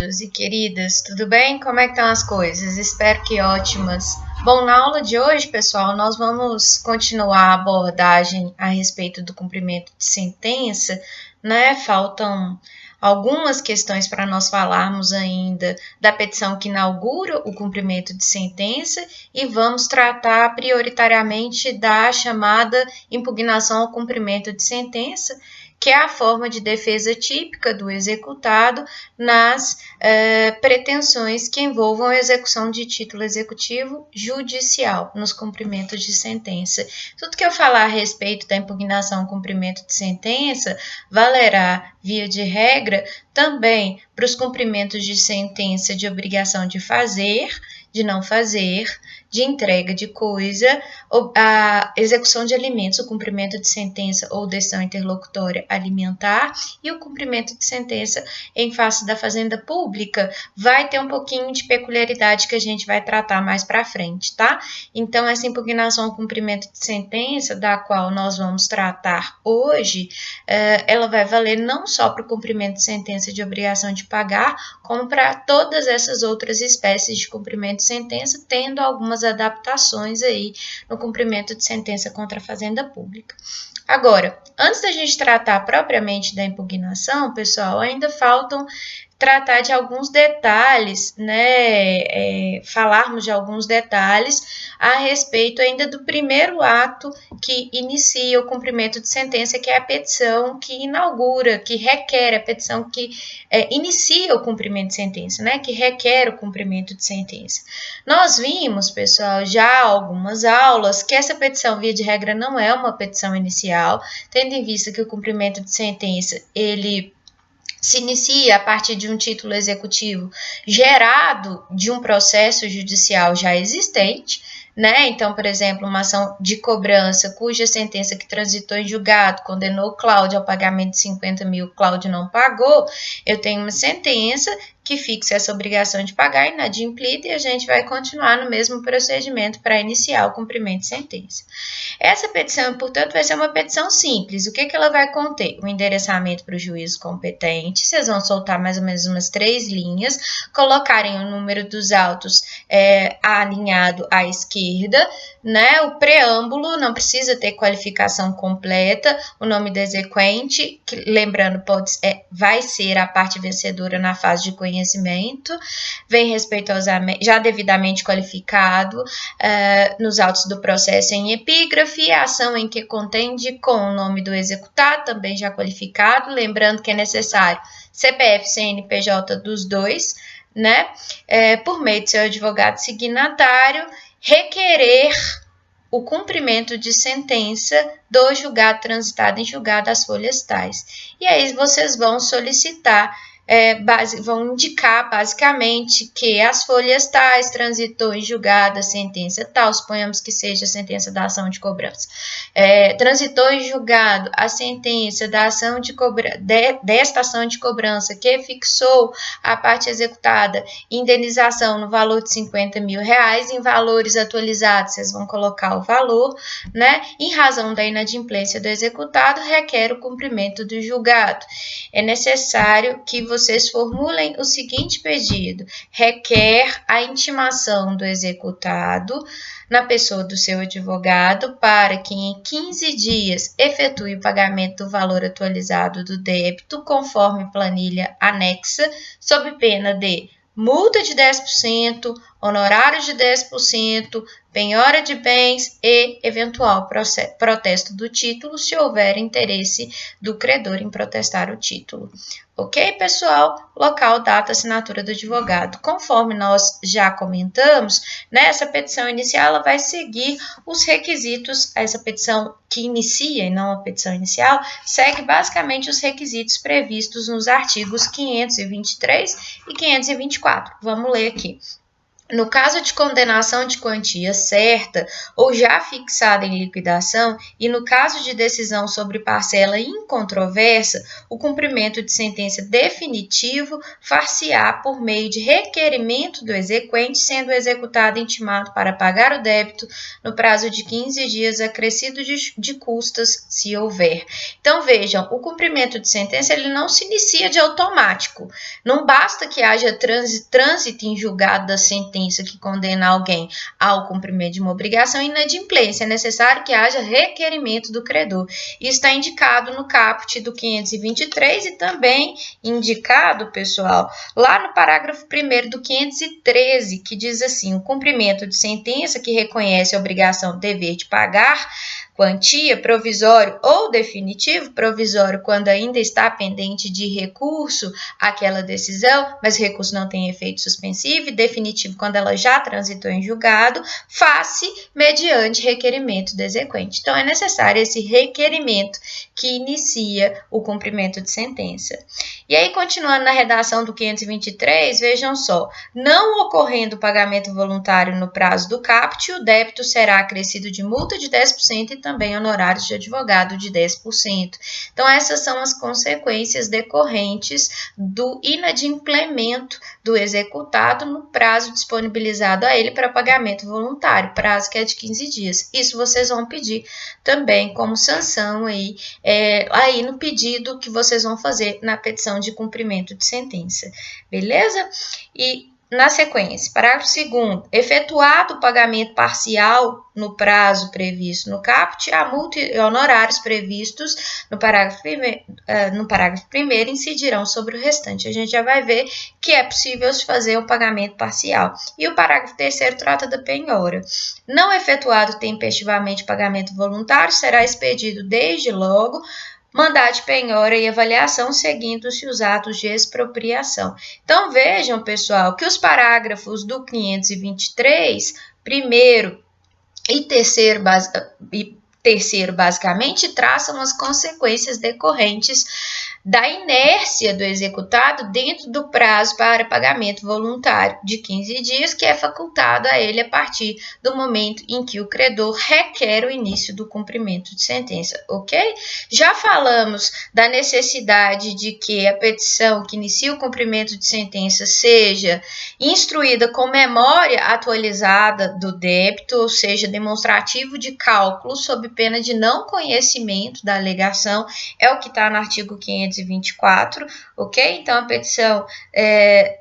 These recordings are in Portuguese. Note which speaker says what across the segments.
Speaker 1: E queridas, tudo bem? Como é que estão as coisas? Espero que ótimas. Bom, na aula de hoje, pessoal, nós vamos continuar a abordagem a respeito do cumprimento de sentença, né? Faltam algumas questões para nós falarmos ainda da petição que inaugura o cumprimento de sentença e vamos tratar prioritariamente da chamada impugnação ao cumprimento de sentença, que é a forma de defesa típica do executado nas pretensões que envolvam a execução de título executivo judicial nos cumprimentos de sentença. Tudo que eu falar a respeito da impugnação ao cumprimento de sentença valerá, via de regra, também para os cumprimentos de sentença de obrigação de fazer, de não fazer, de entrega de coisa, a execução de alimentos, o cumprimento de sentença ou decisão interlocutória alimentar e o cumprimento de sentença em face da fazenda pública vai ter um pouquinho de peculiaridade que a gente vai tratar mais para frente, tá? Então, essa impugnação ao cumprimento de sentença, da qual nós vamos tratar hoje, ela vai valer não só para o cumprimento de sentença de obrigação de pagar, como para todas essas outras espécies de cumprimento de sentença, tendo algumas adaptações aí no cumprimento de sentença contra a fazenda pública. Agora, antes da gente tratar propriamente da impugnação, pessoal, ainda faltam tratar de alguns detalhes, né, falarmos de alguns detalhes a respeito ainda do primeiro ato que inicia o cumprimento de sentença, que é a petição que inaugura, que requer, a petição que inicia o cumprimento de sentença, né, que requer o cumprimento de sentença. Nós vimos, pessoal, já há algumas aulas, que essa petição, via de regra, não é uma petição inicial, tendo em vista que o cumprimento de sentença, ele se inicia a partir de um título executivo gerado de um processo judicial já existente, né? Então, por exemplo, uma ação de cobrança cuja sentença que transitou em julgado condenou Cláudio ao pagamento de 50 mil, Cláudio não pagou, eu tenho uma sentença que fixa essa obrigação de pagar inadimplida e a gente vai continuar no mesmo procedimento para iniciar o cumprimento de sentença. Essa petição, portanto, vai ser uma petição simples. O que ela vai conter? O endereçamento para o juízo competente, vocês vão soltar mais ou menos umas 3 linhas, colocarem o número dos autos alinhado à esquerda, né? O preâmbulo não precisa ter qualificação completa, o nome do exequente, que, lembrando, vai ser a parte vencedora na fase de conhecimento, vem respeitosamente, já devidamente qualificado nos autos do processo em epígrafe, a ação em que contende com o nome do executado, também já qualificado, lembrando que é necessário CPF, CNPJ dos dois, né? Por meio de seu advogado signatário, requerer o cumprimento de sentença do julgado transitado em julgado às folhas tais. E aí vocês vão solicitar, vão indicar basicamente que as folhas tais transitou em julgado a sentença tal, suponhamos que seja a sentença da ação de cobrança. Transitou em julgado a sentença da ação de desta ação de cobrança que fixou a parte executada indenização no valor de 50 mil reais, em valores atualizados vocês vão colocar o valor, né? Em razão da inadimplência do executado, requer o cumprimento do julgado. É necessário que vocês formulem o seguinte pedido: requer a intimação do executado na pessoa do seu advogado para que em 15 dias efetue o pagamento do valor atualizado do débito conforme planilha anexa, sob pena de multa de 10%, honorário de 10%, penhora de bens e eventual protesto do título, se houver interesse do credor em protestar o título. Ok, pessoal? Local, data, assinatura do advogado. Conforme nós já comentamos, nessa petição inicial, ela vai seguir os requisitos, essa petição que inicia e não a petição inicial, segue basicamente os requisitos previstos nos artigos 523 e 524. Vamos ler aqui. No caso de condenação de quantia certa ou já fixada em liquidação, e no caso de decisão sobre parcela incontroversa, o cumprimento de sentença definitivo far-se-á por meio de requerimento do exequente, sendo o executado intimado para pagar o débito no prazo de 15 dias, acrescido de custas, se houver. Então, vejam, o cumprimento de sentença ele não se inicia de automático. Não basta que haja trânsito em julgado da sentença que condena alguém ao cumprimento de uma obrigação e inadimplência. É necessário que haja requerimento do credor. Isso está indicado no caput do 523 e também indicado, pessoal, lá no parágrafo 1º do 513, que diz assim: o cumprimento de sentença que reconhece a obrigação, dever de pagar quantia, provisório ou definitivo, provisório quando ainda está pendente de recurso àquela decisão, mas o recurso não tem efeito suspensivo, e definitivo quando ela já transitou em julgado, faz-se mediante requerimento do exequente. Então, é necessário esse requerimento que inicia o cumprimento de sentença. E aí, continuando na redação do 523, vejam só, não ocorrendo o pagamento voluntário no prazo do caput, o débito será acrescido de multa de 10% e também honorários de advogado de 10%. Então, essas são as consequências decorrentes do inadimplemento do executado no prazo disponibilizado a ele para pagamento voluntário, prazo que é de 15 dias. Isso vocês vão pedir também como sanção aí no pedido que vocês vão fazer na petição de cumprimento de sentença, beleza? E na sequência, parágrafo 2º, efetuado o pagamento parcial no prazo previsto no caput, a multa e honorários previstos no parágrafo 1º incidirão sobre o restante. A gente já vai ver que é possível se fazer um pagamento parcial. E o parágrafo 3º trata da penhora. Não efetuado tempestivamente o pagamento voluntário, será expedido desde logo mandado de penhora e avaliação, seguindo-se os atos de expropriação. Então, vejam, pessoal, que os parágrafos do 523, primeiro e terceiro, basicamente, traçam as consequências decorrentes da inércia do executado dentro do prazo para pagamento voluntário de 15 dias, que é facultado a ele a partir do momento em que o credor requer o início do cumprimento de sentença, ok? Já falamos da necessidade de que a petição que inicia o cumprimento de sentença seja instruída com memória atualizada do débito, ou seja, demonstrativo de cálculo sob pena de não conhecimento da alegação, é o que está no artigo 524, ok? Então, a petição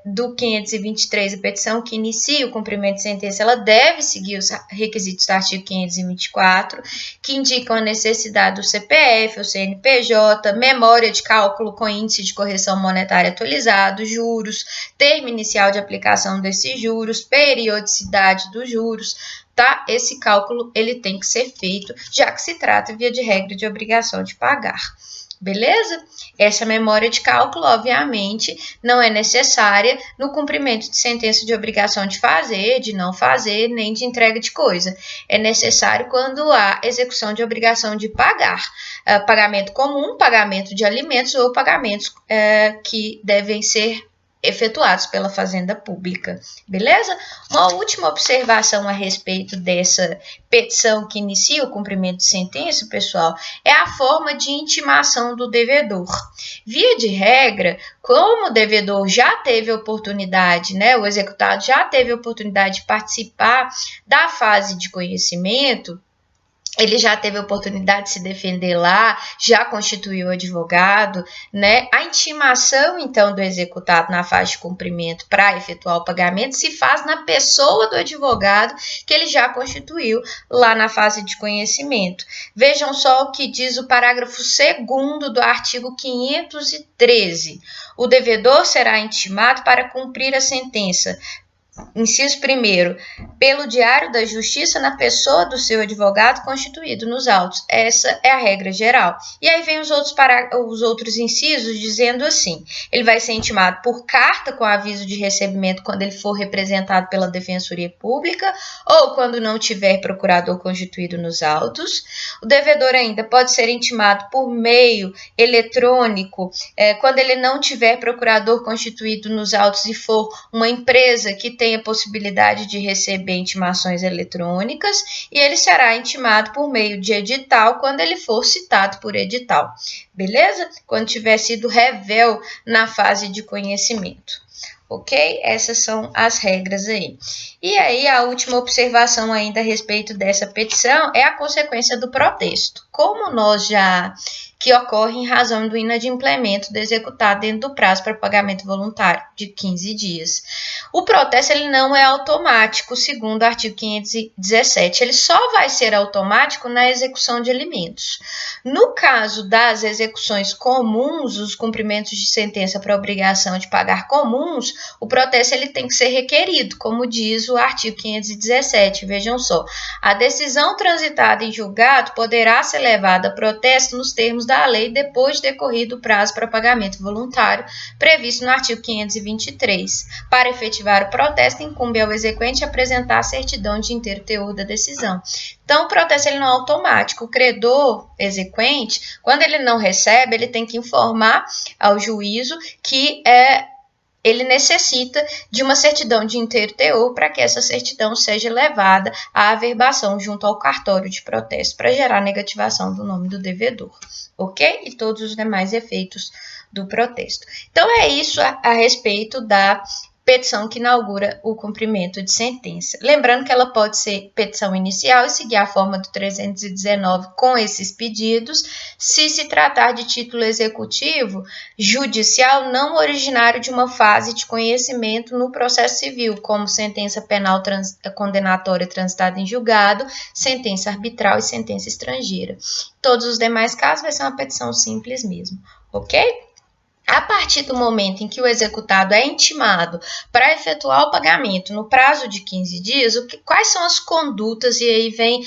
Speaker 1: do 523, a petição que inicia o cumprimento de sentença, ela deve seguir os requisitos do artigo 524, que indicam a necessidade do CPF, o CNPJ, memória de cálculo com índice de correção monetária atualizado, juros, termo inicial de aplicação desses juros, periodicidade dos juros, tá? Esse cálculo ele tem que ser feito, já que se trata, via de regra, de obrigação de pagar. Beleza? Essa memória de cálculo, obviamente, não é necessária no cumprimento de sentença de obrigação de fazer, de não fazer, nem de entrega de coisa. É necessário quando há execução de obrigação de pagar. Pagamento comum, pagamento de alimentos ou pagamentos que devem ser efetuados pela Fazenda Pública, beleza? Uma última observação a respeito dessa petição que inicia o cumprimento de sentença, pessoal, é a forma de intimação do devedor. Via de regra, como o devedor já teve oportunidade, o executado já teve oportunidade de participar da fase de conhecimento, ele já teve a oportunidade de se defender lá, já constituiu advogado, A intimação, então, do executado na fase de cumprimento para efetuar o pagamento se faz na pessoa do advogado que ele já constituiu lá na fase de conhecimento. Vejam só o que diz o parágrafo 2º do artigo 513. O devedor será intimado para cumprir a sentença. Inciso 1º, pelo Diário da Justiça na pessoa do seu advogado constituído nos autos. Essa é a regra geral. E aí vem os outros incisos dizendo assim: ele vai ser intimado por carta com aviso de recebimento quando ele for representado pela Defensoria Pública ou quando não tiver procurador constituído nos autos. O devedor ainda pode ser intimado por meio eletrônico quando ele não tiver procurador constituído nos autos e for uma empresa que tem a possibilidade de receber intimações eletrônicas e ele será intimado por meio de edital quando ele for citado por edital, beleza? Quando tiver sido revel na fase de conhecimento. Ok? Essas são as regras aí. E aí, a última observação ainda a respeito dessa petição é a consequência do protesto. Como nós já... que ocorre em razão do inadimplemento do executado dentro do prazo para pagamento voluntário de 15 dias. O protesto ele não é automático, segundo o artigo 517. Ele só vai ser automático na execução de alimentos. No caso das execuções comuns, os cumprimentos de sentença para obrigação de pagar comuns, o protesto ele tem que ser requerido, como diz o artigo 517. Vejam só, a decisão transitada em julgado poderá ser levada a protesto nos termos da lei depois de decorrido o prazo para pagamento voluntário previsto no artigo 523. Para efetivar o protesto, incumbe ao exequente apresentar a certidão de inteiro teor da decisão. Então, o protesto ele não é automático. O credor exequente, quando ele não recebe, ele tem que informar ao juízo que ele necessita de uma certidão de inteiro teor para que essa certidão seja levada à averbação junto ao cartório de protesto para gerar negativação do nome do devedor, ok? E todos os demais efeitos do protesto. Então, é isso a respeito da petição que inaugura o cumprimento de sentença. Lembrando que ela pode ser petição inicial e seguir a forma do 319 com esses pedidos, se tratar de título executivo judicial não originário de uma fase de conhecimento no processo civil, como sentença penal condenatória transitada em julgado, sentença arbitral e sentença estrangeira. Todos os demais casos vai ser uma petição simples mesmo, ok? A partir do momento em que o executado é intimado para efetuar o pagamento no prazo de 15 dias, quais são as condutas, e aí vem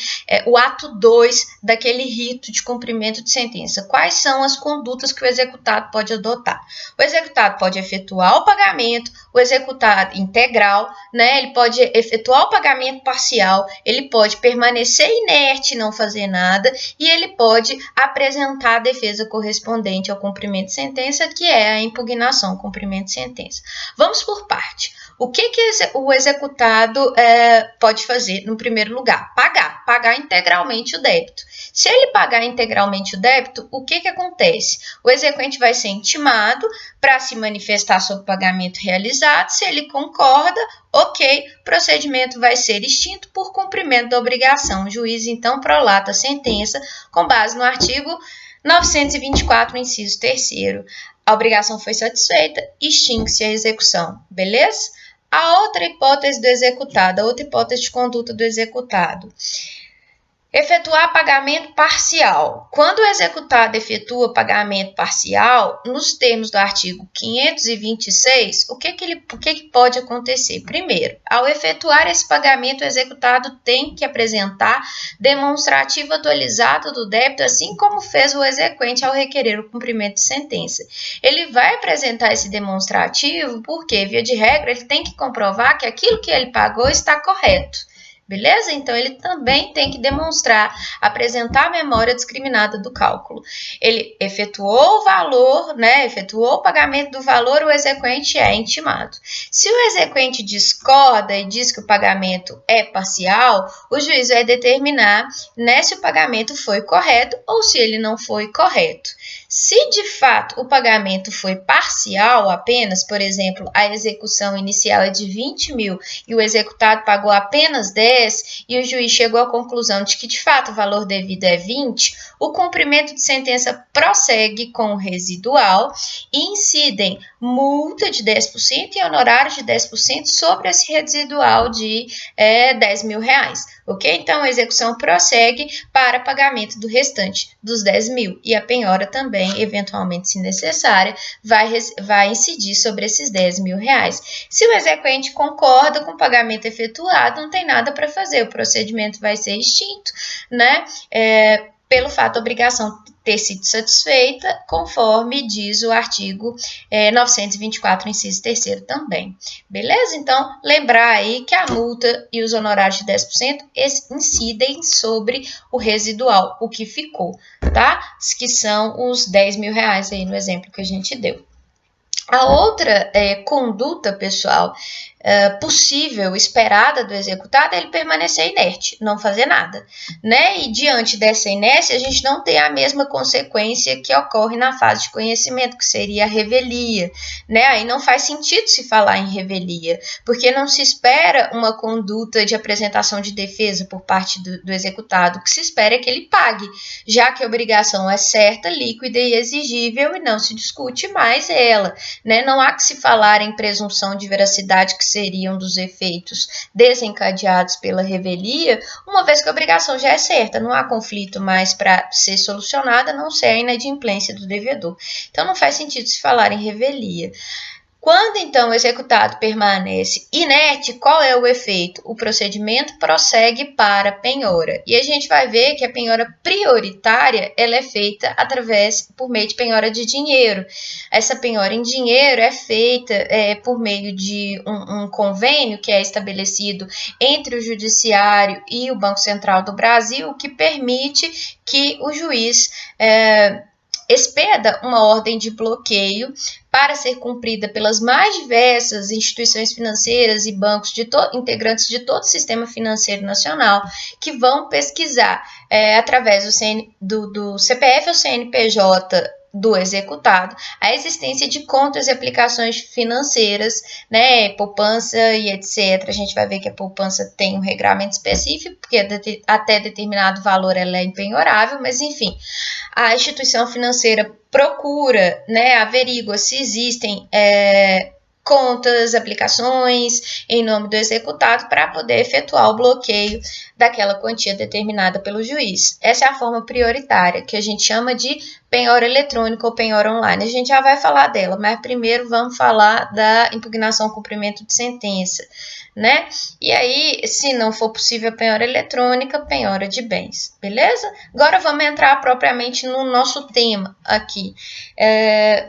Speaker 1: o ato 2 daquele rito de cumprimento de sentença. Quais são as condutas que o executado pode adotar? O executado pode efetuar o pagamento, o executado integral, né? Ele pode efetuar o pagamento parcial, ele pode permanecer inerte, não fazer nada, e ele pode apresentar a defesa correspondente ao cumprimento de sentença, que é a impugnação ao cumprimento de sentença. Vamos por parte. O que o executado pode fazer? No primeiro lugar, pagar integralmente o débito. Se ele pagar integralmente o débito, o que acontece? O exequente vai ser intimado para se manifestar sobre o pagamento realizado. Se ele concorda, ok, o procedimento vai ser extinto por cumprimento da obrigação. O juiz, então, prolata a sentença com base no artigo 924, inciso 3º. A obrigação foi satisfeita, extingue-se a execução, beleza? A outra hipótese do executado, a outra hipótese de conduta do executado. Efetuar pagamento parcial. Quando o executado efetua pagamento parcial, nos termos do artigo 526, o que pode acontecer? Primeiro, ao efetuar esse pagamento, o executado tem que apresentar demonstrativo atualizado do débito, assim como fez o exequente ao requerer o cumprimento de sentença. Ele vai apresentar esse demonstrativo porque, via de regra, ele tem que comprovar que aquilo que ele pagou está correto. Beleza? Então, ele também tem que demonstrar, apresentar a memória discriminada do cálculo. Ele efetuou o valor, né? Efetuou o pagamento do valor, o exequente é intimado. Se o exequente discorda e diz que o pagamento é parcial, o juiz vai determinar, né, se o pagamento foi correto ou se ele não foi correto. Se de fato o pagamento foi parcial apenas, por exemplo, a execução inicial é de 20 mil e o executado pagou apenas 10 e o juiz chegou à conclusão de que de fato o valor devido é 20, o cumprimento de sentença prossegue com o residual e incidem multa de 10% e honorários de 10% sobre esse residual de 10 mil reais. Ok? Então, a execução prossegue para pagamento do restante dos 10 mil e a penhora também, eventualmente, se necessária, vai incidir sobre esses 10 mil reais. Se o exequente concorda com o pagamento efetuado, não tem nada para fazer, o procedimento vai ser extinto, né? Pelo fato da obrigação ter sido satisfeita, conforme diz o artigo 924, inciso 3º também. Beleza? Então, lembrar aí que a multa e os honorários de 10% incidem sobre o residual, o que ficou, tá? Que são os 10 mil reais aí no exemplo que a gente deu. A outra conduta, pessoal, possível, esperada do executado, é ele permanecer inerte, não fazer nada, né? E diante dessa inércia, a gente não tem a mesma consequência que ocorre na fase de conhecimento, que seria a revelia, né? Aí não faz sentido se falar em revelia, porque não se espera uma conduta de apresentação de defesa por parte do executado, o que se espera é que ele pague, já que a obrigação é certa, líquida e exigível e não se discute mais ela, né? Não há que se falar em presunção de veracidade, que seriam dos efeitos desencadeados pela revelia, uma vez que a obrigação já é certa, não há conflito mais para ser solucionada, a não ser a inadimplência do devedor. Então não faz sentido se falar em revelia. Quando, então, o executado permanece inerte, qual é o efeito? O procedimento prossegue para a penhora. E a gente vai ver que a penhora prioritária ela é feita por meio de penhora de dinheiro. Essa penhora em dinheiro é feita por meio de um convênio que é estabelecido entre o Judiciário e o Banco Central do Brasil, que permite que o juiz expeda uma ordem de bloqueio para ser cumprida pelas mais diversas instituições financeiras e bancos integrantes de todo o sistema financeiro nacional, que vão pesquisar através do CPF ou CNPJ do executado, a existência de contas e aplicações financeiras, né, poupança e etc. A gente vai ver que a poupança tem um regramento específico, porque até determinado valor ela é impenhorável, mas enfim, a instituição financeira procura, né, averigua se existem contas, aplicações em nome do executado para poder efetuar o bloqueio daquela quantia determinada pelo juiz. Essa é a forma prioritária, que a gente chama de penhora eletrônica ou penhora online. A gente já vai falar dela, mas primeiro vamos falar da impugnação ao cumprimento de sentença, né? E aí, se não for possível a penhora eletrônica, penhora de bens, beleza? Agora vamos entrar propriamente no nosso tema aqui,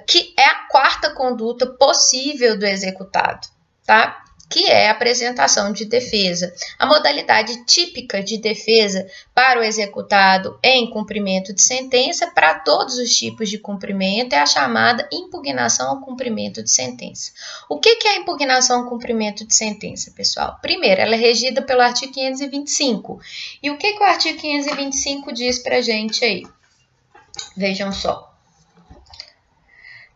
Speaker 1: que é a quarta conduta possível do executado, tá? Que é a apresentação de defesa. A modalidade típica de defesa para o executado em cumprimento de sentença, para todos os tipos de cumprimento, é a chamada impugnação ao cumprimento de sentença. O que é a impugnação ao cumprimento de sentença, pessoal? Primeiro, ela é regida pelo artigo 525. E o que o artigo 525 diz para a gente aí? Vejam só.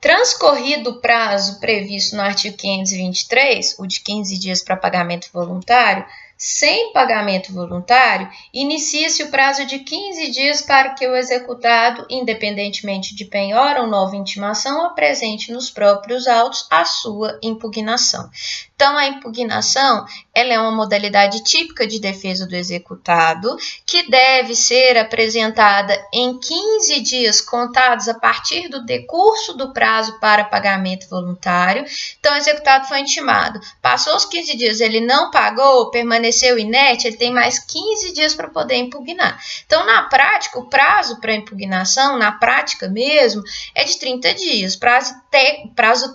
Speaker 1: Transcorrido o prazo previsto no artigo 523, o de 15 dias para pagamento voluntário, sem pagamento voluntário, inicia-se o prazo de 15 dias para que o executado, independentemente de penhora ou nova intimação, apresente nos próprios autos a sua impugnação. Então, a impugnação ela é uma modalidade típica de defesa do executado, que deve ser apresentada em 15 dias contados a partir do decurso do prazo para pagamento voluntário. Então, o executado foi intimado. Passou os 15 dias, ele não pagou, permaneceu inerte, ele tem mais 15 dias para poder impugnar. Então, na prática, o prazo para impugnação, na prática mesmo, é de 30 dias. Prazo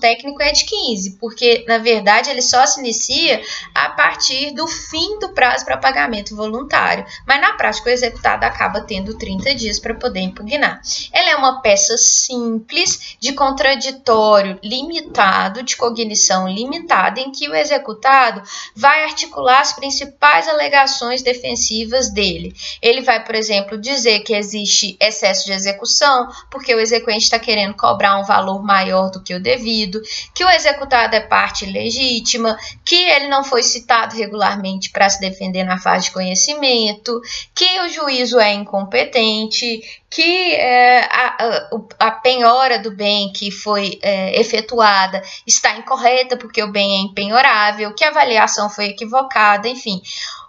Speaker 1: técnico é de 15, porque, na verdade, ele só se inicia a partir do fim do prazo para pagamento voluntário. Mas, na prática, o executado acaba tendo 30 dias para poder impugnar. Ela é uma peça simples, de contraditório limitado, de cognição limitada, em que o executado vai articular as principais alegações defensivas dele. Ele vai, por exemplo, dizer que existe excesso de execução, porque o exequente está querendo cobrar um valor maior do que o devido, que o executado é parte legítima, que ele não foi citado regularmente para se defender na fase de conhecimento, que o juízo é incompetente, que a penhora do bem que foi efetuada está incorreta porque o bem é impenhorável, que a avaliação foi equivocada, enfim.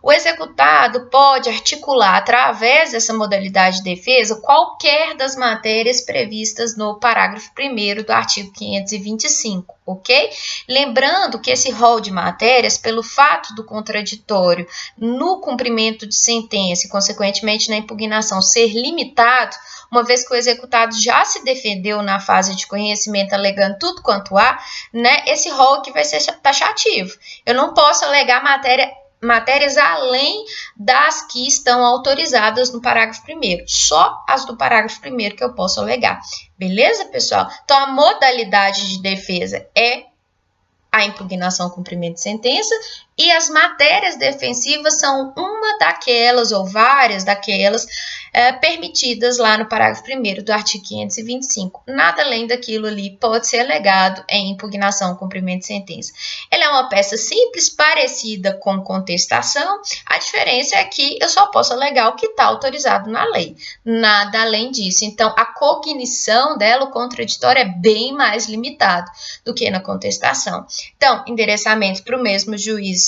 Speaker 1: O executado pode articular, através dessa modalidade de defesa, qualquer das matérias previstas no parágrafo 1º do artigo 525, ok? Lembrando que esse rol de matérias, pelo fato do contraditório no cumprimento de sentença e, consequentemente, na impugnação ser limitado, uma vez que o executado já se defendeu na fase de conhecimento alegando tudo quanto há, né, esse rol aqui vai ser taxativo. Eu não posso alegar matérias além das que estão autorizadas no parágrafo 1º. Só as do parágrafo 1º que eu posso alegar. Beleza, pessoal? Então, a modalidade de defesa é a impugnação ao cumprimento de sentença, e as matérias defensivas são uma daquelas ou várias daquelas permitidas lá no parágrafo 1º do artigo 525. Nada além daquilo ali pode ser alegado em impugnação ao cumprimento de sentença. Ela é uma peça simples, parecida com contestação. A diferença é que eu só posso alegar o que está autorizado na lei. Nada além disso. Então, a cognição dela, o contraditório, é bem mais limitado do que na contestação. Então, endereçamento para o mesmo juiz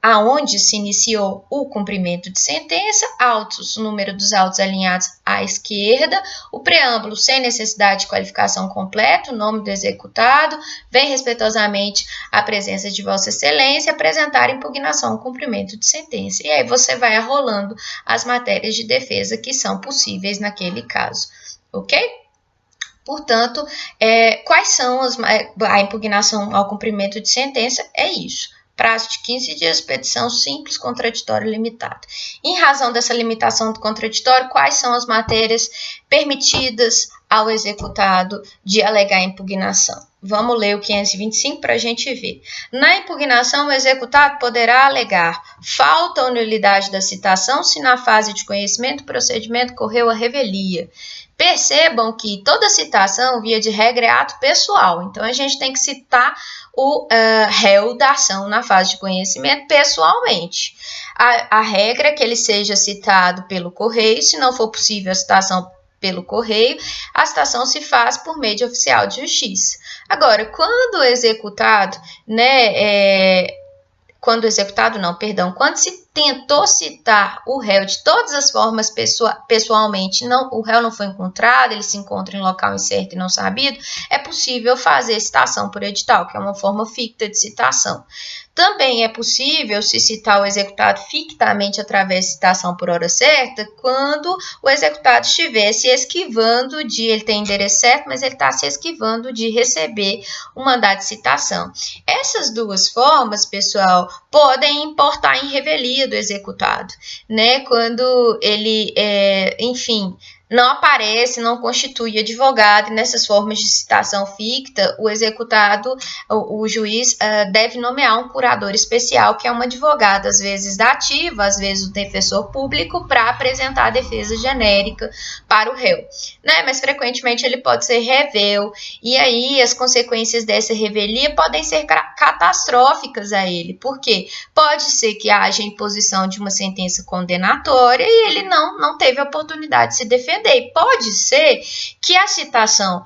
Speaker 1: aonde se iniciou o cumprimento de sentença, autos, o número dos autos alinhados à esquerda, o preâmbulo sem necessidade de qualificação completa, o nome do executado, vem respeitosamente a presença de Vossa Excelência, apresentar impugnação ao cumprimento de sentença. E aí você vai arrolando as matérias de defesa que são possíveis naquele caso, ok? Portanto, quais são a impugnação ao cumprimento de sentença? É isso. Prazo de 15 dias, petição simples, contraditório limitado. Em razão dessa limitação do contraditório, quais são as matérias permitidas ao executado de alegar impugnação? Vamos ler o 525 para a gente ver. Na impugnação, o executado poderá alegar falta ou nulidade da citação se na fase de conhecimento do procedimento correu a revelia. Percebam que toda citação, via de regra, é ato pessoal. Então, a gente tem que citar o réu da ação na fase de conhecimento pessoalmente. A regra é que ele seja citado pelo correio. Se não for possível a citação pelo correio, a citação se faz por meio de oficial de justiça. Agora, quando o executado, quando se tentou citar o réu de todas as formas pessoalmente, o réu não foi encontrado, ele se encontra em local incerto e não sabido, é possível fazer citação por edital, que é uma forma ficta de citação. Também é possível se citar o executado fictamente através de citação por hora certa, quando o executado estiver se esquivando ele tem endereço certo, mas ele está se esquivando de receber o mandado de citação. Essas duas formas, pessoal, podem importar em revelia do executado, quando ele, não aparece, não constitui advogado, e nessas formas de citação ficta, o executado, o juiz deve nomear um curador especial, que é um advogado, às vezes da ativa, às vezes o defensor público, para apresentar a defesa genérica para o réu. Mas frequentemente ele pode ser revel, e aí as consequências dessa revelia podem ser catastróficas a ele, porque pode ser que haja imposição de uma sentença condenatória e ele não teve a oportunidade de se defender. Pode ser que a citação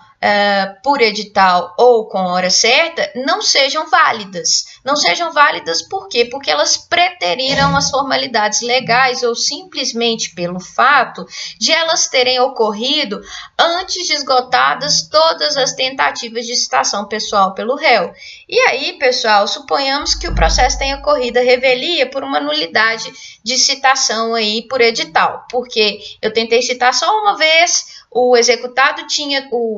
Speaker 1: por edital ou com hora certa não sejam válidas. Não sejam válidas por quê? Porque elas preteriram as formalidades legais ou simplesmente pelo fato de elas terem ocorrido antes de esgotadas todas as tentativas de citação pessoal pelo réu. E aí, pessoal, suponhamos que o processo tenha ocorrido a revelia por uma nulidade de citação aí por edital, porque eu tentei citar só uma vez, o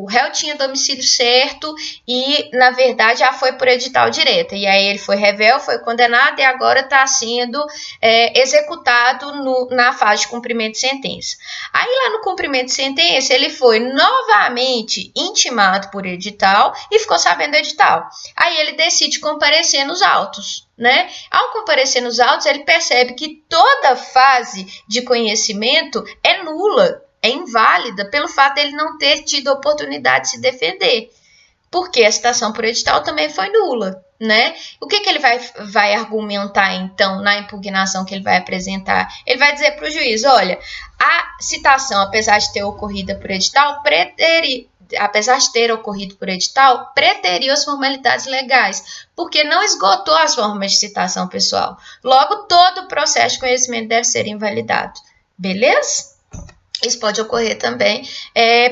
Speaker 1: réu tinha domicílio certo e, na verdade, já foi por edital direto. E aí ele foi revel, foi condenado e agora está sendo executado na fase de cumprimento de sentença. Aí lá no cumprimento de sentença, ele foi novamente intimado por edital e ficou sabendo do edital. Aí ele decide comparecer nos autos. Ao comparecer nos autos, ele percebe que toda fase de conhecimento é nula, é inválida pelo fato de ele não ter tido a oportunidade de se defender, porque a citação por edital também foi nula. O que ele vai argumentar, então, na impugnação que ele vai apresentar? Ele vai dizer para o juiz, olha, a citação, apesar de ter ocorrido por edital, preteriu as formalidades legais, porque não esgotou as formas de citação pessoal. Logo, todo o processo de conhecimento deve ser invalidado. Beleza? Isso pode ocorrer também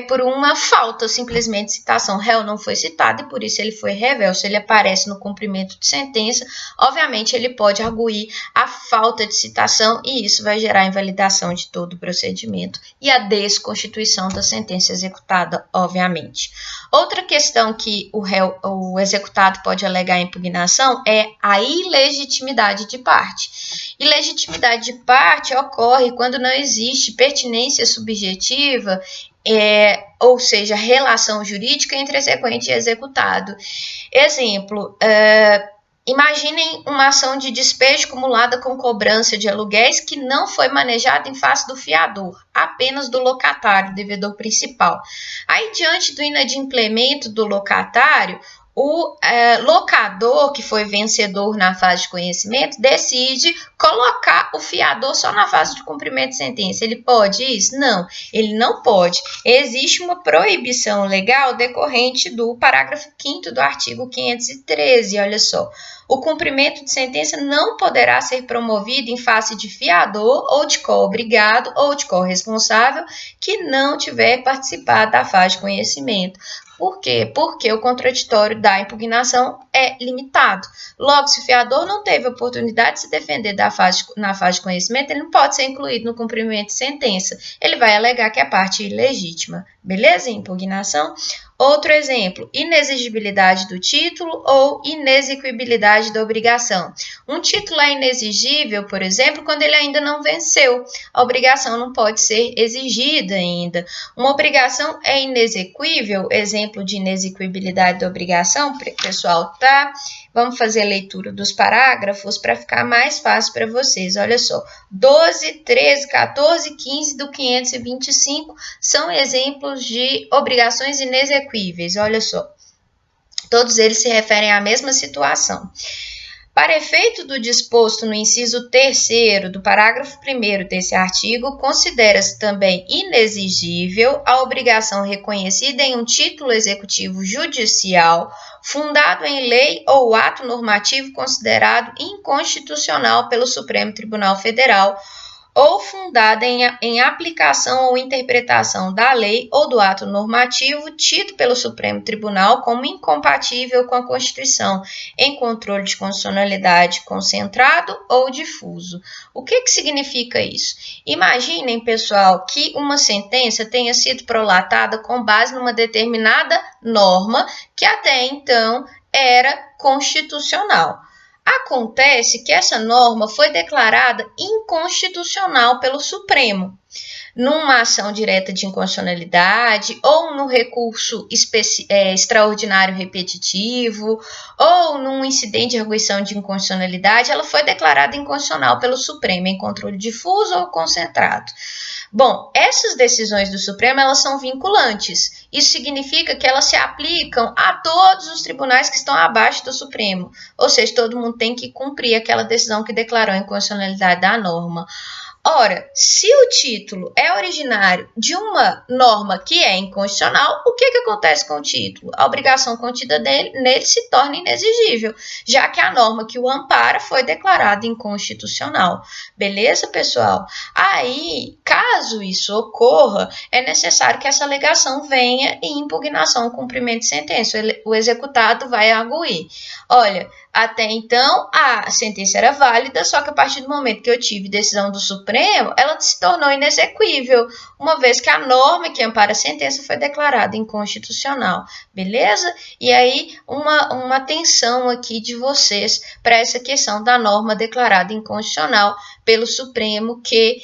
Speaker 1: por uma falta, simplesmente citação. O réu não foi citado e por isso ele foi revel. Se ele aparece no cumprimento de sentença, obviamente ele pode arguir a falta de citação e isso vai gerar a invalidação de todo o procedimento e a desconstituição da sentença executada, obviamente. Outra questão que o executado pode alegar em impugnação é a ilegitimidade de parte. Ilegitimidade de parte ocorre quando não existe pertinência subjetiva, ou seja, relação jurídica entre exequente e executado. Exemplo, imaginem uma ação de despejo acumulada com cobrança de aluguéis que não foi manejada em face do fiador, apenas do locatário, devedor principal. Aí, diante do inadimplemento do locatário, o locador, que foi vencedor na fase de conhecimento, decide colocar o fiador só na fase de cumprimento de sentença. Ele pode isso? Não, ele não pode. Existe uma proibição legal decorrente do parágrafo 5º do artigo 513, olha só. O cumprimento de sentença não poderá ser promovido em face de fiador ou de co-obrigado ou de corresponsável que não tiver participado da fase de conhecimento. Por quê? Porque o contraditório da impugnação é limitado. Logo, se o fiador não teve oportunidade de se defender na fase de conhecimento, ele não pode ser incluído no cumprimento de sentença. Ele vai alegar que é parte ilegítima. Beleza? Impugnação. Outro exemplo, inexigibilidade do título ou inexequibilidade da obrigação. Um título é inexigível, por exemplo, quando ele ainda não venceu. A obrigação não pode ser exigida ainda. Uma obrigação é inexequível, exemplo de inexequibilidade da obrigação, pessoal, tá? Vamos fazer a leitura dos parágrafos para ficar mais fácil para vocês. Olha só, 12, 13, 14, 15 do 525 são exemplos de obrigações inexequíveis. Olha só, todos eles se referem à mesma situação. Para efeito do disposto no inciso 3º do parágrafo 1º desse artigo, considera-se também inexigível a obrigação reconhecida em um título executivo judicial, fundado em lei ou ato normativo considerado inconstitucional pelo Supremo Tribunal Federal, ou fundada em aplicação ou interpretação da lei ou do ato normativo tido pelo Supremo Tribunal como incompatível com a Constituição, em controle de constitucionalidade concentrado ou difuso. O que significa isso? Imaginem, pessoal, que uma sentença tenha sido prolatada com base numa determinada norma que até então era constitucional. Acontece que essa norma foi declarada inconstitucional pelo Supremo, numa ação direta de inconstitucionalidade, ou no recurso extraordinário repetitivo, ou num incidente de arguição de inconstitucionalidade, ela foi declarada inconstitucional pelo Supremo, em controle difuso ou concentrado. Bom, essas decisões do Supremo, elas são vinculantes. Isso significa que elas se aplicam a todos os tribunais que estão abaixo do Supremo. Ou seja, todo mundo tem que cumprir aquela decisão que declarou a inconstitucionalidade da norma. Ora, se o título é originário de uma norma que é inconstitucional, o que acontece com o título? A obrigação contida nele se torna inexigível, já que a norma que o ampara foi declarada inconstitucional. Beleza, pessoal? Aí, caso isso ocorra, é necessário que essa alegação venha em impugnação ao cumprimento de sentença. O executado vai arguir. Olha, até então, a sentença era válida, só que a partir do momento que eu tive decisão do Supremo, ela se tornou inexequível, uma vez que a norma que ampara a sentença foi declarada inconstitucional, beleza? E aí, uma atenção aqui de vocês para essa questão da norma declarada inconstitucional pelo Supremo que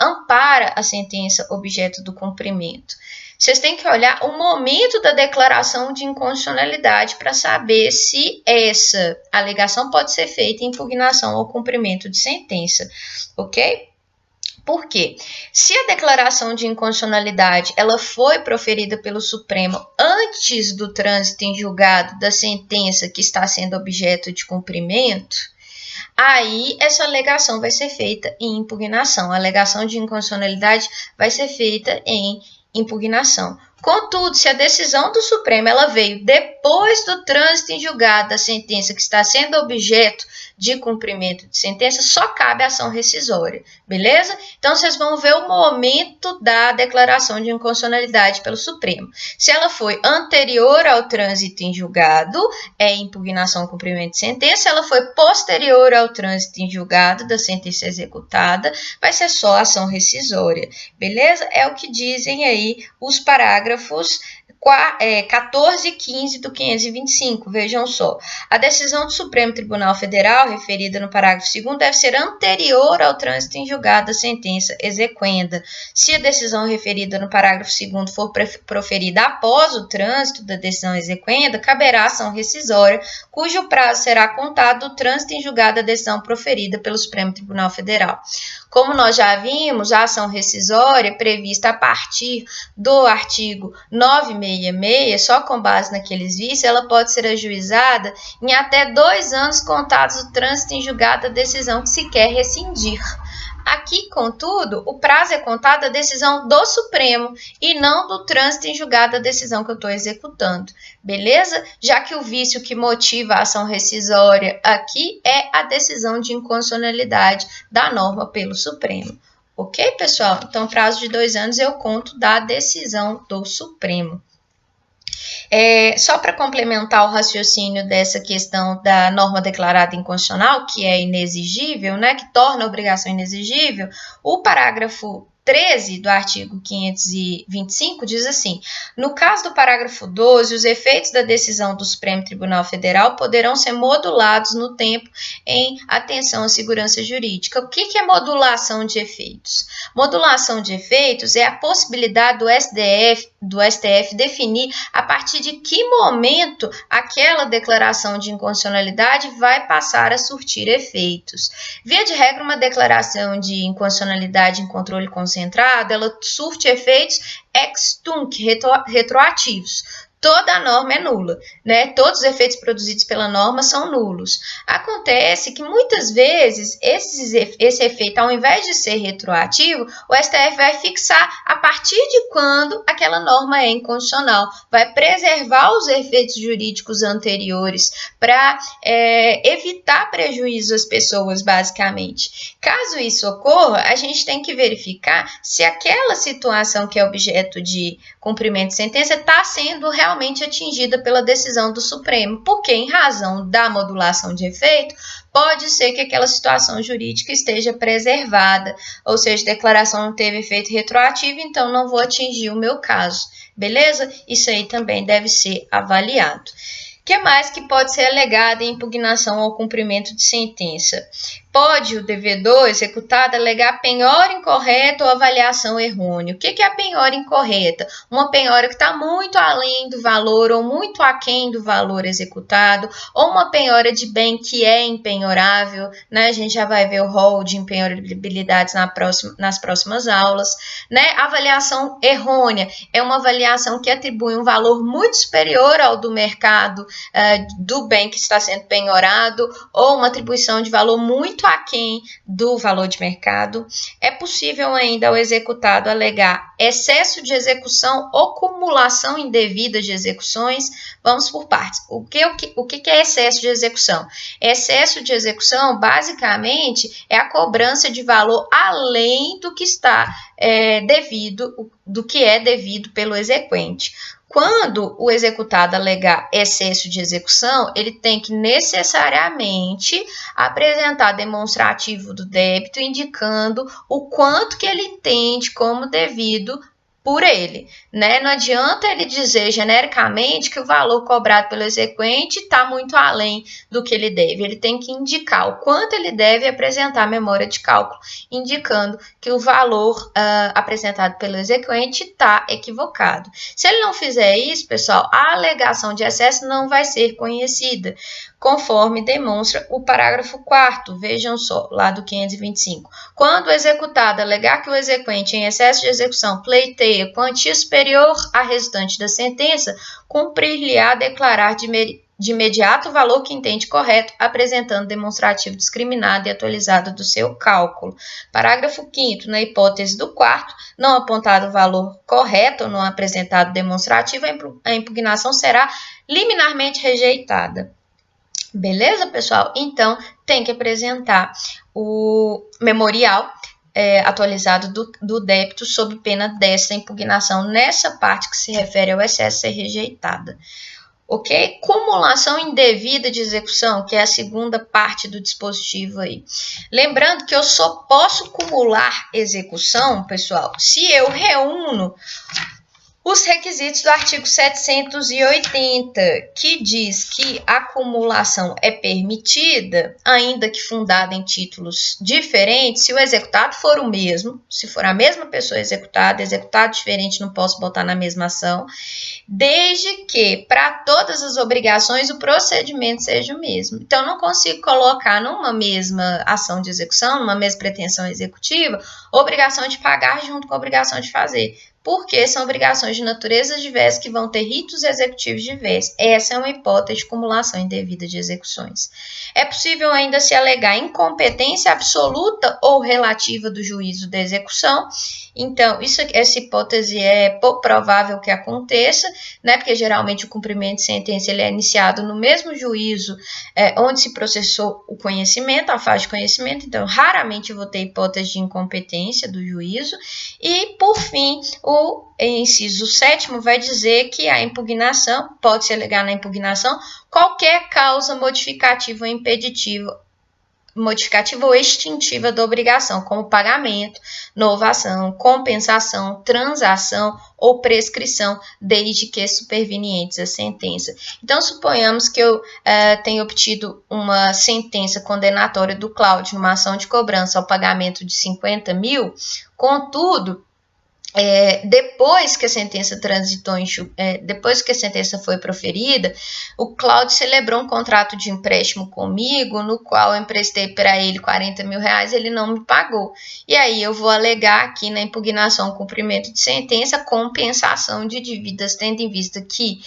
Speaker 1: ampara a sentença objeto do cumprimento. Vocês têm que olhar o momento da declaração de inconstitucionalidade para saber se essa alegação pode ser feita em impugnação ao cumprimento de sentença, ok? Por quê? Se a declaração de inconstitucionalidade ela foi proferida pelo Supremo antes do trânsito em julgado da sentença que está sendo objeto de cumprimento, aí essa alegação vai ser feita em impugnação. A alegação de inconstitucionalidade vai ser feita em impugnação. Contudo, se a decisão do Supremo ela veio depois do trânsito em julgado da sentença que está sendo objeto de cumprimento de sentença, só cabe ação rescisória, beleza? Então, vocês vão ver o momento da declaração de inconstitucionalidade pelo Supremo. Se ela foi anterior ao trânsito em julgado, é impugnação ao cumprimento de sentença. Se ela foi posterior ao trânsito em julgado da sentença executada, vai ser só ação rescisória, beleza? É o que dizem aí os parágrafos 14 e 15 do 525, vejam só. A decisão do Supremo Tribunal Federal, referida no parágrafo 2º, deve ser anterior ao trânsito em julgado da sentença exequenda. Se a decisão referida no parágrafo 2º for proferida após o trânsito da decisão exequenda, caberá ação rescisória, cujo prazo será contado do trânsito em julgado da decisão proferida pelo Supremo Tribunal Federal. Como nós já vimos, a ação rescisória prevista a partir do artigo 966, só com base naqueles vícios, ela pode ser ajuizada em até 2 anos contados do trânsito em julgado da decisão que se quer rescindir. Aqui, contudo, o prazo é contado da decisão do Supremo e não do trânsito em julgado da decisão que eu estou executando, beleza? Já que o vício que motiva a ação rescisória aqui é a decisão de inconstitucionalidade da norma pelo Supremo. Ok, pessoal? Então, prazo de 2 anos eu conto da decisão do Supremo. Só para complementar o raciocínio dessa questão da norma declarada inconstitucional, que é inexigível, né, que torna a obrigação inexigível, o parágrafo 13 do artigo 525 diz assim: no caso do parágrafo 12, os efeitos da decisão do Supremo Tribunal Federal poderão ser modulados no tempo em atenção à segurança jurídica. O que é modulação de efeitos? Modulação de efeitos é a possibilidade do STF definir a partir de que momento aquela declaração de inconstitucionalidade vai passar a surtir efeitos. Via de regra, uma declaração de inconstitucionalidade em controle concentrado, ela surte efeitos ex tunc, retroativos. Toda a norma é nula, né? Todos os efeitos produzidos pela norma são nulos. Acontece que muitas vezes esse efeito, ao invés de ser retroativo, o STF vai fixar a partir de quando aquela norma é inconstitucional, vai preservar os efeitos jurídicos anteriores para evitar prejuízo às pessoas, basicamente. Caso isso ocorra, a gente tem que verificar se aquela situação que é objeto de cumprimento de sentença está sendo realmente atingida pela decisão do Supremo, porque em razão da modulação de efeito, pode ser que aquela situação jurídica esteja preservada, ou seja, a declaração não teve efeito retroativo, então não vou atingir o meu caso, beleza? Isso aí também deve ser avaliado. O que mais que pode ser alegado em impugnação ao cumprimento de sentença? Pode o devedor executado alegar penhora incorreta ou avaliação errônea. O que é a penhora incorreta? Uma penhora que está muito além do valor ou muito aquém do valor executado, ou uma penhora de bem que é impenhorável, né? A gente já vai ver o rol de impenhorabilidades nas próximas aulas, né? Avaliação errônea é uma avaliação que atribui um valor muito superior ao do mercado do bem que está sendo penhorado, ou uma atribuição de valor muito aquém do valor de mercado. É possível ainda ao executado alegar excesso de execução ou cumulação indevida de execuções. Vamos por partes. O que é excesso de execução? Excesso de execução, basicamente, é a cobrança de valor além do que está devido, do que é devido pelo exequente. Quando o executado alegar excesso de execução, ele tem que necessariamente apresentar demonstrativo do débito indicando o quanto que ele entende como devido por ele, né? Não adianta ele dizer genericamente que o valor cobrado pelo exequente está muito além do que ele deve. Ele tem que indicar o quanto ele deve apresentar a memória de cálculo, indicando que o valor apresentado pelo exequente está equivocado. Se ele não fizer isso, pessoal, a alegação de excesso não vai ser conhecida, conforme demonstra o parágrafo 4º, vejam só, lá do 525. Quando o executado alegar que o exequente em excesso de execução pleiteia quantia superior à resultante da sentença, cumprir-lhe-á declarar de de imediato o valor que entende correto, apresentando demonstrativo discriminado e atualizado do seu cálculo. Parágrafo 5º, na hipótese do quarto, não apontado o valor correto ou não apresentado demonstrativo, a impugnação será liminarmente rejeitada. Beleza, pessoal? Então, tem que apresentar o memorial atualizado do débito sob pena dessa impugnação nessa parte que se refere ao excesso ser rejeitada. Ok? Cumulação indevida de execução, que é a segunda parte do dispositivo aí. Lembrando que eu só posso cumular execução, pessoal, se eu reúno os requisitos do artigo 780, que diz que a acumulação é permitida, ainda que fundada em títulos diferentes, se o executado for o mesmo, se for a mesma pessoa executada, executado diferente não posso botar na mesma ação, desde que para todas as obrigações o procedimento seja o mesmo. Então, eu não consigo colocar numa mesma ação de execução, numa mesma pretensão executiva, obrigação de pagar junto com a obrigação de fazer, porque são obrigações de natureza diversa que vão ter ritos executivos diversos. Essa é uma hipótese de cumulação indevida de execuções. É possível ainda se alegar incompetência absoluta ou relativa do juízo da execução. Então, essa hipótese é pouco provável que aconteça, né? Porque geralmente o cumprimento de sentença ele é iniciado no mesmo juízo onde se processou o conhecimento, a fase de conhecimento. Então, raramente eu vou ter hipótese de incompetência do juízo. E, por fim, o inciso 7º vai dizer que a impugnação, pode-se alegar na impugnação qualquer causa modificativa ou impeditiva, modificativa ou extintiva da obrigação, como pagamento, novação, compensação, transação ou prescrição, desde que supervenientes a sentença. Então, suponhamos que eu tenha obtido uma sentença condenatória do Cláudio numa ação de cobrança ao pagamento de 50 mil, contudo, depois que a sentença depois que a sentença foi proferida, o Cláudio celebrou um contrato de empréstimo comigo, no qual eu emprestei para ele 40 mil reais, ele não me pagou. E aí eu vou alegar aqui na impugnação cumprimento de sentença, compensação de dívidas, tendo em vista que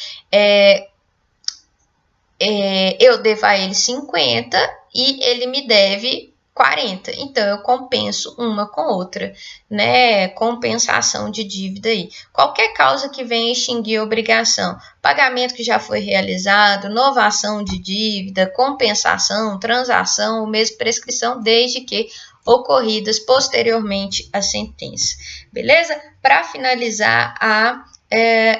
Speaker 1: eu devo a ele 50 e ele me deve 40, então eu compenso uma com outra, né? Compensação de dívida aí. Qualquer causa que venha extinguir a obrigação, pagamento que já foi realizado, novação de dívida, compensação, transação, ou mesmo prescrição, desde que ocorridas posteriormente à sentença. Beleza? Para finalizar a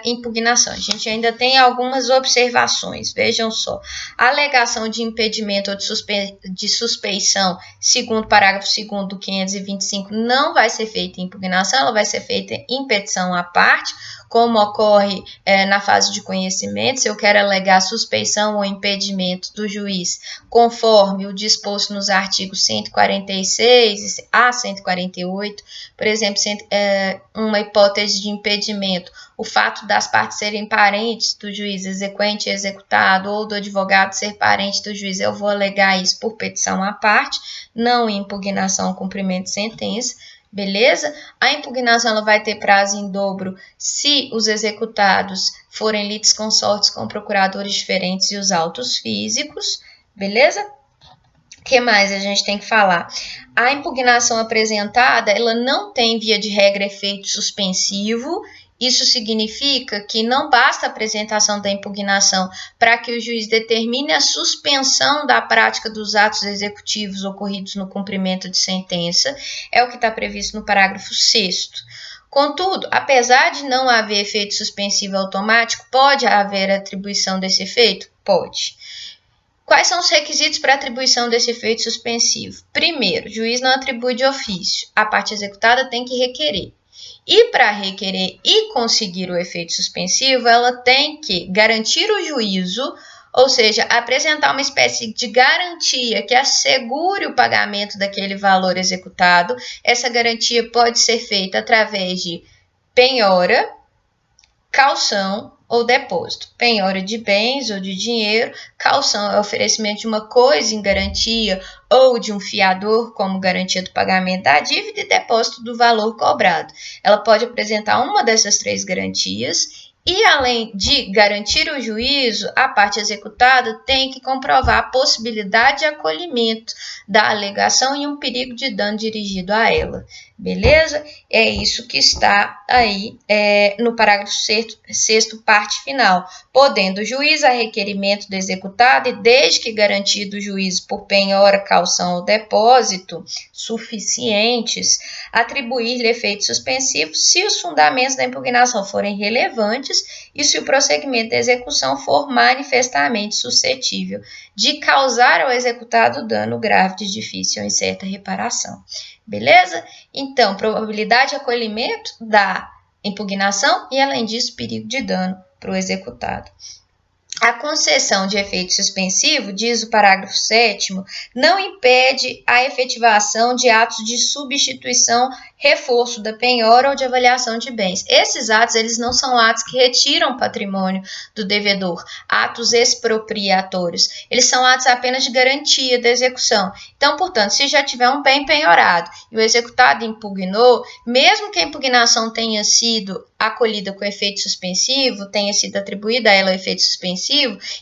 Speaker 1: impugnação. A gente ainda tem algumas observações, vejam só. A alegação de impedimento ou de suspeição, segundo o parágrafo 2º do 525, não vai ser feita em impugnação, ela vai ser feita em petição à parte, como ocorre na fase de conhecimento. Se eu quero alegar suspeição ou impedimento do juiz, conforme o disposto nos artigos 146 a 148, por exemplo, uma hipótese de impedimento, o fato das partes serem parentes do juiz exequente e executado, ou do advogado ser parente do juiz, eu vou alegar isso por petição à parte, não em impugnação ao cumprimento de sentença. Beleza? A impugnação ela vai ter prazo em dobro se os executados forem litisconsortes com procuradores diferentes e os autos físicos. Beleza? O que mais a gente tem que falar? A impugnação apresentada, ela não tem, via de regra, efeito suspensivo. Isso significa que não basta a apresentação da impugnação para que o juiz determine a suspensão da prática dos atos executivos ocorridos no cumprimento de sentença. É o que está previsto no parágrafo 6º. Contudo, apesar de não haver efeito suspensivo automático, pode haver atribuição desse efeito? Pode. Quais são os requisitos para atribuição desse efeito suspensivo? Primeiro, o juiz não atribui de ofício. A parte executada tem que requerer. E para requerer e conseguir o efeito suspensivo, ela tem que garantir o juízo, ou seja, apresentar uma espécie de garantia que assegure o pagamento daquele valor executado. Essa garantia pode ser feita através de penhora, caução ou depósito. Penhora de bens ou de dinheiro, caução é o oferecimento de uma coisa em garantia ou de um fiador como garantia do pagamento da dívida, e depósito do valor cobrado. Ela pode apresentar uma dessas três garantias E além de garantir o juízo, a parte executada tem que comprovar a possibilidade de acolhimento da alegação e um perigo de dano dirigido a ela. Beleza? É isso que está aí no parágrafo 6º, parte final. Podendo o juiz, a requerimento do executado, e desde que garantido o juízo por penhora, caução ou depósito suficientes, atribuir-lhe efeito suspensivo se os fundamentos da impugnação forem relevantes e se o prosseguimento da execução for manifestamente suscetível de causar ao executado dano grave de difícil ou incerta reparação. Beleza? Então, probabilidade de acolhimento da impugnação e, além disso, perigo de dano para o executado. A concessão de efeito suspensivo, diz o parágrafo 7º, não impede a efetivação de atos de substituição, reforço da penhora ou de avaliação de bens. Esses atos, eles não são atos que retiram patrimônio do devedor, atos expropriatórios. Eles são atos apenas de garantia da execução. Então, portanto, se já tiver um bem penhorado e o executado impugnou, mesmo que a impugnação tenha sido acolhida com efeito suspensivo, tenha sido atribuída a ela o efeito suspensivo,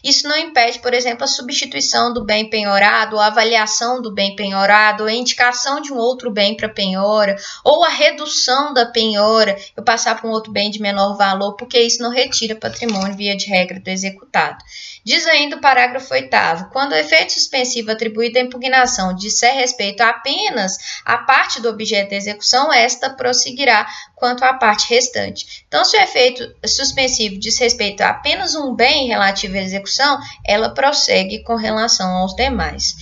Speaker 1: isso não impede, por exemplo, a substituição do bem penhorado, ou a avaliação do bem penhorado, ou a indicação de um outro bem para penhora, ou a redução da penhora, eu passar para um outro bem de menor valor, porque isso não retira patrimônio via de regra do executado. Diz ainda o parágrafo 8º, quando o efeito suspensivo atribuído à impugnação disser respeito apenas à parte do objeto da execução, esta prosseguirá quanto à parte restante. Então, se o efeito suspensivo diz respeito a apenas um bem relativo à execução, ela prossegue com relação aos demais.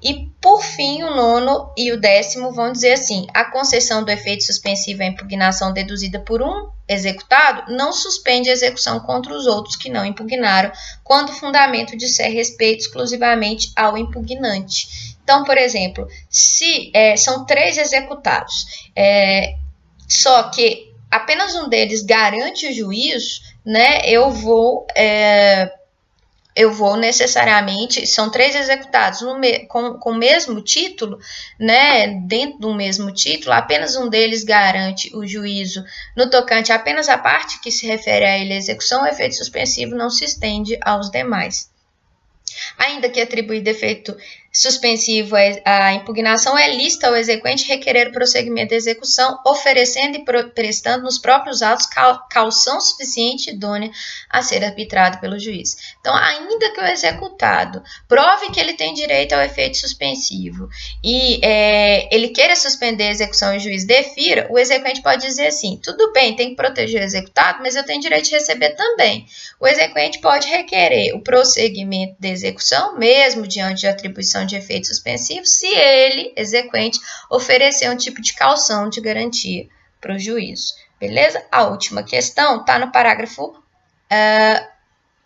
Speaker 1: E, por fim, o 9º e o 10º vão dizer assim, a concessão do efeito suspensivo à impugnação deduzida por um executado não suspende a execução contra os outros que não impugnaram, quando o fundamento disser respeito exclusivamente ao impugnante. Então, por exemplo, se são 3 executados, só que apenas um deles garante o juízo, né, eu vou necessariamente, são 3 executados com o mesmo título, né, dentro do mesmo título, apenas um deles garante o juízo no tocante apenas a parte que se refere a ele a execução, o efeito suspensivo não se estende aos demais. Ainda que atribuído efeito suspensivo à impugnação, é lícito ao exequente requerer o prosseguimento da execução, oferecendo e prestando nos próprios atos caução suficiente e idônea a ser arbitrado pelo juiz. Então, ainda que o executado prove que ele tem direito ao efeito suspensivo e ele queira suspender a execução e o juiz defira, o exequente pode dizer assim, tudo bem, tem que proteger o executado, mas eu tenho direito de receber também. O exequente pode requerer o prosseguimento da execução, mesmo diante de atribuição de efeito suspensivo, se ele, exequente, oferecer um tipo de caução de garantia para o juízo. Beleza? A última questão está no parágrafo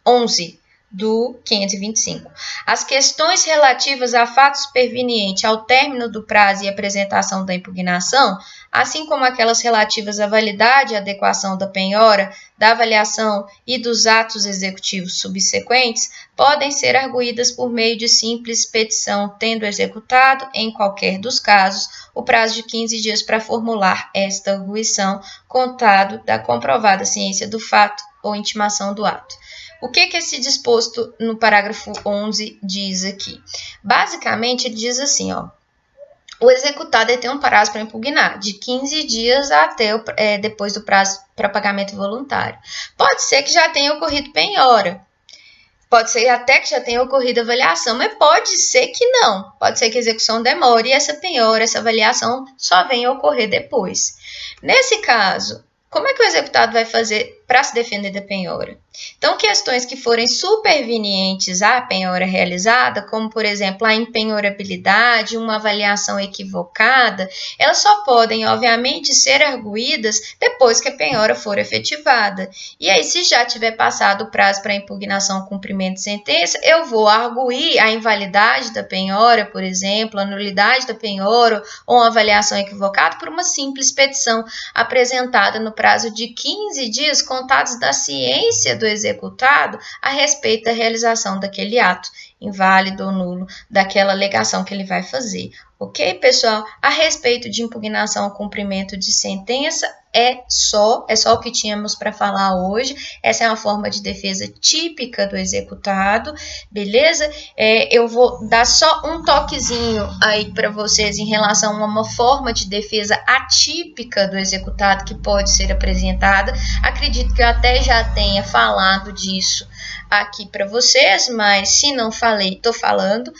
Speaker 1: 11 do 525. As questões relativas a fato superveniente ao término do prazo e apresentação da impugnação, assim como aquelas relativas à validade e adequação da penhora, da avaliação e dos atos executivos subsequentes, podem ser arguídas por meio de simples petição, tendo executado, em qualquer dos casos, o prazo de 15 dias para formular esta arguição, contado da comprovada ciência do fato ou intimação do ato. O que esse disposto no parágrafo 11 diz aqui? Basicamente, ele diz assim, ó, o executado tem um prazo para impugnar, de 15 dias até depois do prazo para pagamento voluntário. Pode ser que já tenha ocorrido penhora, pode ser até que já tenha ocorrido avaliação, mas pode ser que não. Pode ser que a execução demore e essa penhora, essa avaliação só venha a ocorrer depois. Nesse caso, como é que o executado vai fazer para se defender da penhora? Então, questões que forem supervenientes à penhora realizada, como, por exemplo, a impenhorabilidade, uma avaliação equivocada, elas só podem, obviamente, ser arguídas depois que a penhora for efetivada. E aí, se já tiver passado o prazo para impugnação, cumprimento de sentença, eu vou arguir a invalidade da penhora, por exemplo, a nulidade da penhora ou uma avaliação equivocada por uma simples petição apresentada no prazo de 15 dias contados da ciência do executado a respeito da realização daquele ato inválido ou nulo daquela alegação que ele vai fazer. Ok, pessoal? A respeito de impugnação ao cumprimento de sentença, é só o que tínhamos para falar hoje. Essa é uma forma de defesa típica do executado, beleza? Eu vou dar só um toquezinho aí para vocês em relação a uma forma de defesa atípica do executado que pode ser apresentada. Acredito que eu até já tenha falado disso aqui para vocês, mas se não falei, estou falando.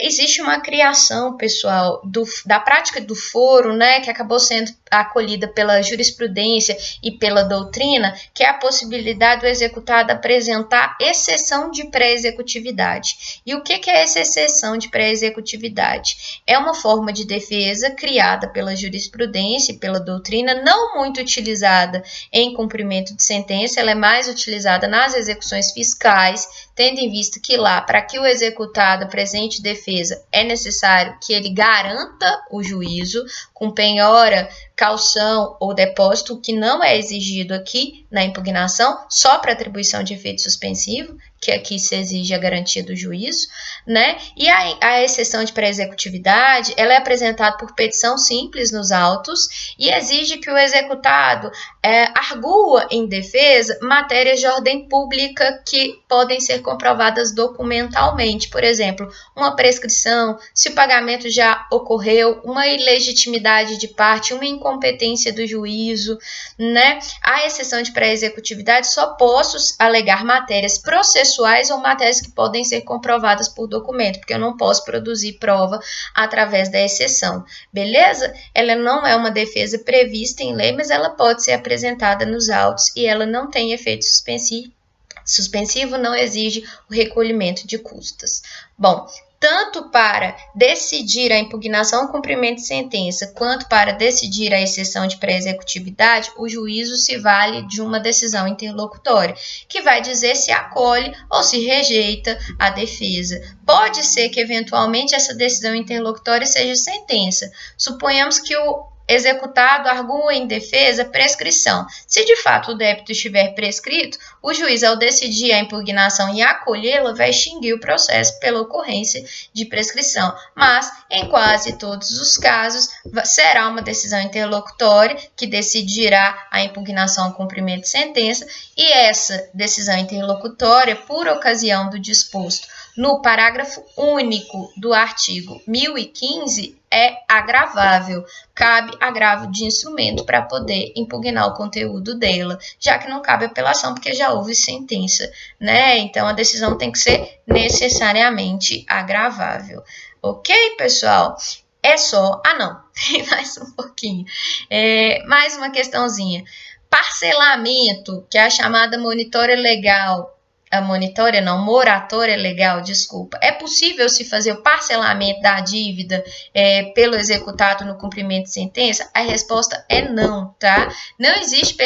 Speaker 1: Existe uma criação, pessoal, da prática do foro, né, que acabou sendo acolhida pela jurisprudência e pela doutrina, que é a possibilidade do executado apresentar exceção de pré-executividade. E o que é essa exceção de pré-executividade? É uma forma de defesa criada pela jurisprudência e pela doutrina, não muito utilizada em cumprimento de sentença, ela é mais utilizada nas execuções fiscais, tendo em vista que lá, para que o executado apresente defesa, é necessário que ele garanta o juízo com penhora, caução ou depósito, que não é exigido aqui na impugnação, só para atribuição de efeito suspensivo, que aqui se exige a garantia do juízo, né? E a exceção de pré-executividade, ela é apresentada por petição simples nos autos e exige que o executado argua em defesa matérias de ordem pública que podem ser comprovadas documentalmente. Por exemplo, uma prescrição, se o pagamento já ocorreu, uma ilegitimidade de parte, uma incompetência do juízo, né? A exceção de pré-executividade só posso alegar matérias processuais ou matérias que podem ser comprovadas por documento, porque eu não posso produzir prova através da exceção, beleza? Ela não é uma defesa prevista em lei, mas ela pode ser apresentada nos autos e ela não tem efeito suspensivo, não exige o recolhimento de custas. Bom, tanto para decidir a impugnação ao cumprimento de sentença, quanto para decidir a exceção de pré-executividade, o juízo se vale de uma decisão interlocutória, que vai dizer se acolhe ou se rejeita a defesa. Pode ser que, eventualmente, essa decisão interlocutória seja sentença. Suponhamos que o executado argua em defesa prescrição. Se de fato o débito estiver prescrito, o juiz, ao decidir a impugnação e acolhê-la, vai extinguir o processo pela ocorrência de prescrição. Mas, em quase todos os casos, será uma decisão interlocutória que decidirá a impugnação ao cumprimento de sentença, e essa decisão interlocutória, por ocasião do disposto no parágrafo único do artigo 1015, é agravável. Cabe agravo de instrumento para poder impugnar o conteúdo dela, já que não cabe apelação porque já houve sentença, né? Então, a decisão tem que ser necessariamente agravável. Ok, pessoal? É só... não, tem mais um pouquinho. Mais uma questãozinha. Parcelamento, que é a chamada moratória legal, moratória legal, desculpa. É possível se fazer o parcelamento da dívida pelo executado no cumprimento de sentença? A resposta é não, tá? Não existe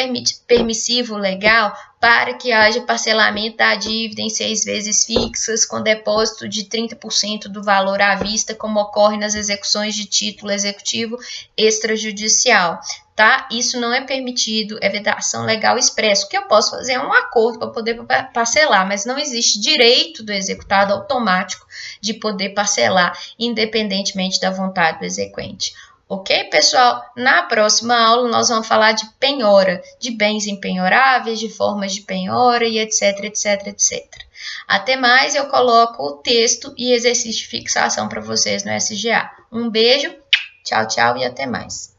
Speaker 1: permissivo legal para que haja parcelamento da dívida em 6 vezes fixas, com depósito de 30% do valor à vista, como ocorre nas execuções de título executivo extrajudicial. Tá? Isso não é permitido, é vedação legal expressa. O que eu posso fazer é um acordo para poder parcelar, mas não existe direito do executado automático de poder parcelar, independentemente da vontade do exequente. Ok, pessoal? Na próxima aula nós vamos falar de penhora, de bens empenhoráveis, de formas de penhora e etc, etc, etc. Até mais, eu coloco o texto e exercício de fixação para vocês no SGA. Um beijo, tchau, tchau e até mais.